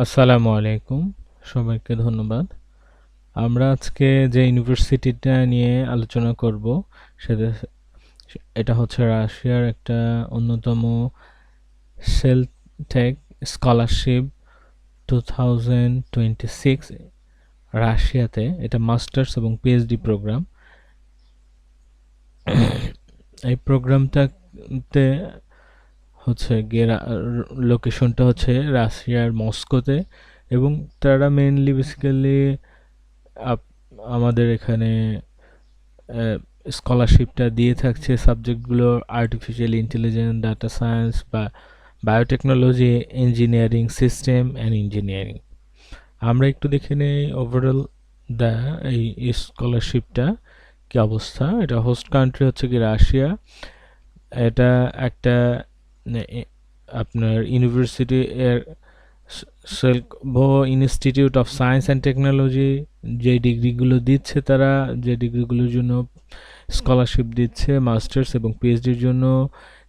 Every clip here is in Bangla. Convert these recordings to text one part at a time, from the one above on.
আসসালামু আলাইকুম, সবাইকে ধন্যবাদ। আমরা আজকে যে ইউনিভার্সিটিটা নিয়ে আলোচনা করব সেটা এটা হচ্ছে রাশিয়ার একটা অন্যতম সেলটেক স্কলারশিপ 2026 রাশিয়াতে। এটা মাস্টার্স এবং পিএইচডি প্রোগ্রাম। এই প্রোগ্রামটাতে হচ্ছে গিয়ে লোকেশনটা হচ্ছে রাশিয়ার মস্কোতে, এবং তারা মেইনলি বেসিক্যালি আমাদের এখানে স্কলারশিপটা দিয়ে থাকছে সাবজেক্টগুলো আর্টিফিশিয়াল ইন্টেলিজেন্স, ডাটা সায়েন্স বা biotechnology, engineering, system and engineering. আমরা একটু দেখে নেই ওভারঅল দ্য এই স্কলারশিপটা কি অবস্থা। এটা হোস্ট কান্ট্রি হচ্ছে কি রাশিয়া। এটা একটা আপনার ইউনিভার্সিটি এর সেলভো institute of science and technology যে ডিগ্রিগুলো দিচ্ছে, তারা যে ডিগ্রিগুলোর জন্য স্কলারশিপ দিচ্ছে মাস্টার্স এবং পিএইচডির জন্য,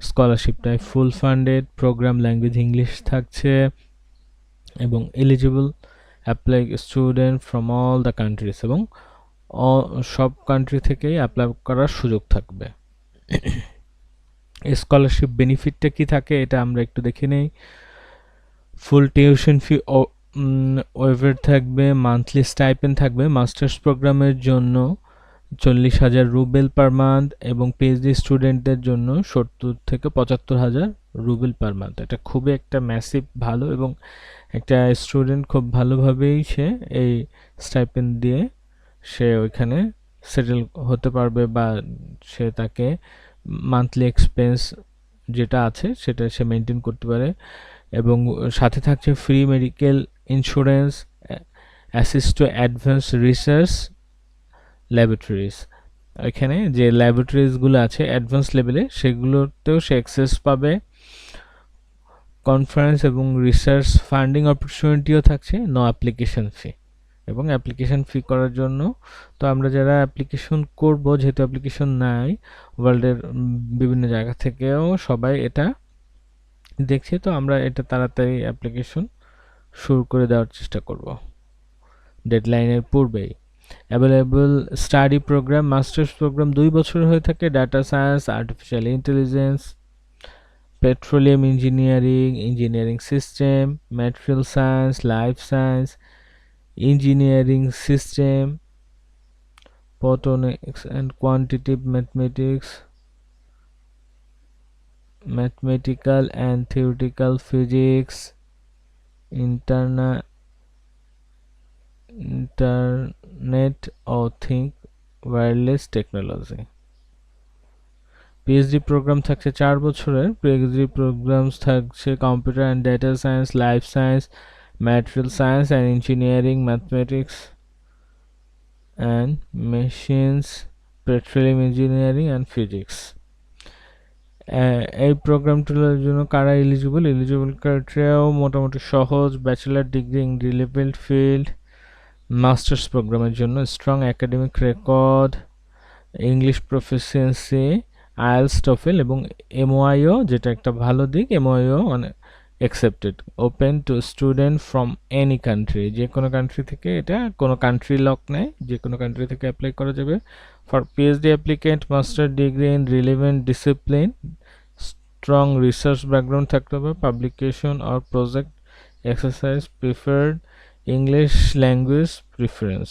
স্কলারশিপটায় full funded, program language English থাকছে এবং eligible apply student from all the countries, এবং সব কান্ট্রি থেকেই অ্যাপ্লাই করার সুযোগ থাকবে। স্কলারশিপ বেনিফিটটা কি থাকে এটা আমরা একটু দেখে নেই। ফুল টিউশন ফি ওয়েভার থাকবে, মান্থলি স্টাইপেন্ড থাকবে মাস্টার্স প্রোগ্রামের জন্য 40,000 রুবেল পার মান্থ, এবং পিএইচডি স্টুডেন্টদের জন্য 70 থেকে 75,000 রুবেল পার মান্থ। এটা খুবই একটা ম্যাসিভ ভালো, এবং একটা স্টুডেন্ট খুব ভালোভাবেই সে এই স্টাইপেন্ড দিয়ে সে ওইখানে সেটেল হতে পারবে, বা সে তাকে মান্থলি এক্সপেন্স যেটা আছে সেটা সে মেনটেন করতে পারে। এবং সাথে থাকছে free medical insurance, assist to advance research laboratories. এখানে যে ল্যাবরেটরিজগুলো আছে অ্যাডভান্স লেভেলে সেগুলোতেও সে অ্যাক্সেস পাবে। কনফারেন্স এবং রিসার্চ ফান্ডিং অপরচুনিটিও থাকছে, নো অ্যাপ্লিকেশন ফি। এবং অ্যাপ্লিকেশন ফি করার জন্য তো আমরা যারা অ্যাপ্লিকেশন করব, যেহেতু অ্যাপ্লিকেশন নাই ওয়ার্ল্ডের বিভিন্ন জায়গা থেকেও সবাই এটা দেখছি, তো আমরা এটা তাড়াতাড়ি অ্যাপ্লিকেশন শুরু করে দেওয়ার চেষ্টা করব ডেডলাইনের পূর্বেই। Available study program, masters program 2 বছর হয়ে থাকে, data science, artificial intelligence, petroleum engineering, engineering system, material science, life science, engineering system, photonics and quantitative mathematics, mathematical and theoretical physics, internet of things, wireless technology। PhD program থাকছে 4 বছরের। পিএইচডি প্রোগ্রামস থাকছে computer and data science, life science, material science and engineering, mathematics and machines, petroleum engineering and physics. এই প্রোগ্রামগুলোর জন্য কারা এলিজিবল? এলিজিবল ক্রাইটেরিয়াও মোটামুটি সহজ। Bachelor degree in relevant field, masters প্রোগ্রামের জন্য strong academic record, English proficiency, IELTS, TOEFL এবং এমওআইও, যেটা একটা ভালো দিক। এমওআইও মানে accepted, open to student from any country, যে কোনো কান্ট্রি থেকে, এটা কোনো কান্ট্রি লক নেই, যে কোনো কান্ট্রি থেকে অ্যাপ্লাই করা যাবে। For PhD applicant, master degree in relevant discipline, strong research background থাকতে হবে, publication or project exercise preferred, English language preference.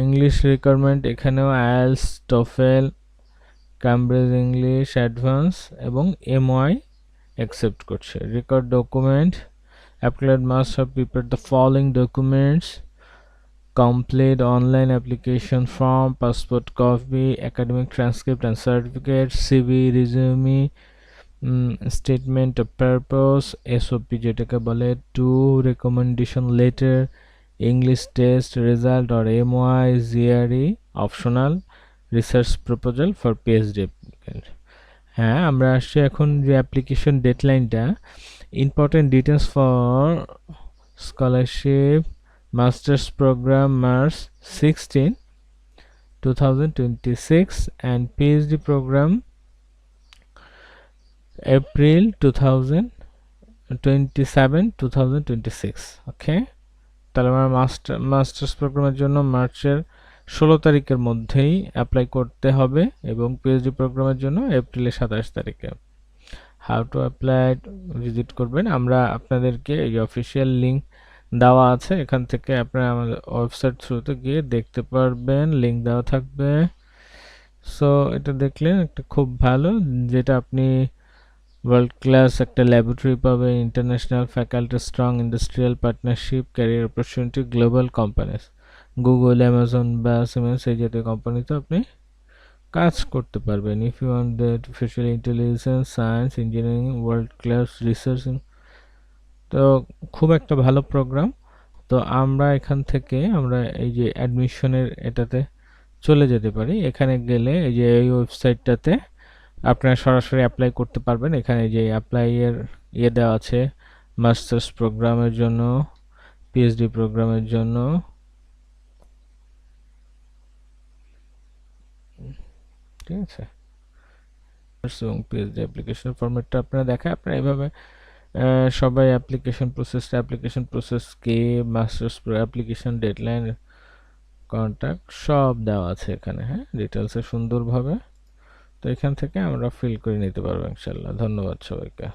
English requirement এখানেও IELTS, TOEFL, Cambridge English advance এবং এমওআই অ্যাকসেপ্ট করছে। Record document, applicant must have prepared the following documents: complete online application form, passport copy, academic transcript and certificate, CV, resume, statement of purpose, SOP যেটাকে বলে, 2 recommendation letter, English test result or MOI, GRE optional, research proposal for PhD applicant। হ্যাঁ, আমরা আসছি এখন যে অ্যাপ্লিকেশন ডেডলাইনটা। Important details for scholarship masters program March 16, 2026 and PhD program April 2026। 27/2026। Okay, তাহলে আমার মাস্টার্স প্রোগ্রামের জন্য মার্চের 16 তারিখের মধ্যেই অ্যাপ্লাই করতে হবে এবং পিএইচডি প্রোগ্রামের জন্য এপ্রিলের 27 তারিখে। হাউ টু অ্যাপ্লাই ভিজিট করবেন, আমরা আপনাদেরকে এই অফিসিয়াল লিঙ্ক দেওয়া আছে, এখান থেকে আপনারা আমাদের ওয়েবসাইট থ্রুতে গিয়ে দেখতে পারবেন, লিঙ্ক দেওয়া থাকবে। সো এটা দেখলেন একটা খুব ভালো, যেটা আপনি ওয়ার্ল্ড ক্লাস একটা ল্যাবরেটরি পাবে, international faculty, strong industrial partnership, career opportunity, global companies, Google, Amazon বা সিমেন্স এই জাতীয় কোম্পানিতে আপনি কাজ করতে পারবেন। If you want the artificial intelligence, science, engineering, world class research, তো খুব একটা ভালো প্রোগ্রাম। তো আমরা এখান থেকে আমরা এই যে অ্যাডমিশনের এটাতে চলে যেতে পারি। এখানে গেলে এই যে এই ওয়েবসাইটটাতে আপনারা সরাসরি অ্যাপ্লাই করতে পারবেন। এখানে যে অ্যাপ্লাই এর দেওয়া আছে মাস্টার্স প্রোগ্রামের জন্য, পিএইচডি প্রোগ্রামের জন্য। ঠিক আছে, এবং পিএইচডি অ্যাপ্লিকেশন ফরম্যাটটা আপনারা দেখায়, আপনারা এভাবে সবাই অ্যাপ্লিকেশন প্রসেস কে, মাস্টার্স অ্যাপ্লিকেশন ডেডলাইন, কন্ট্যাক্ট সব দেওয়া আছে এখানে, হ্যাঁ, ডিটেলসে সুন্দরভাবে। তো এখান থেকে আমরা ফিল করে নিতে পারবো ইনশাল্লাহ। ধন্যবাদ সবাইকে।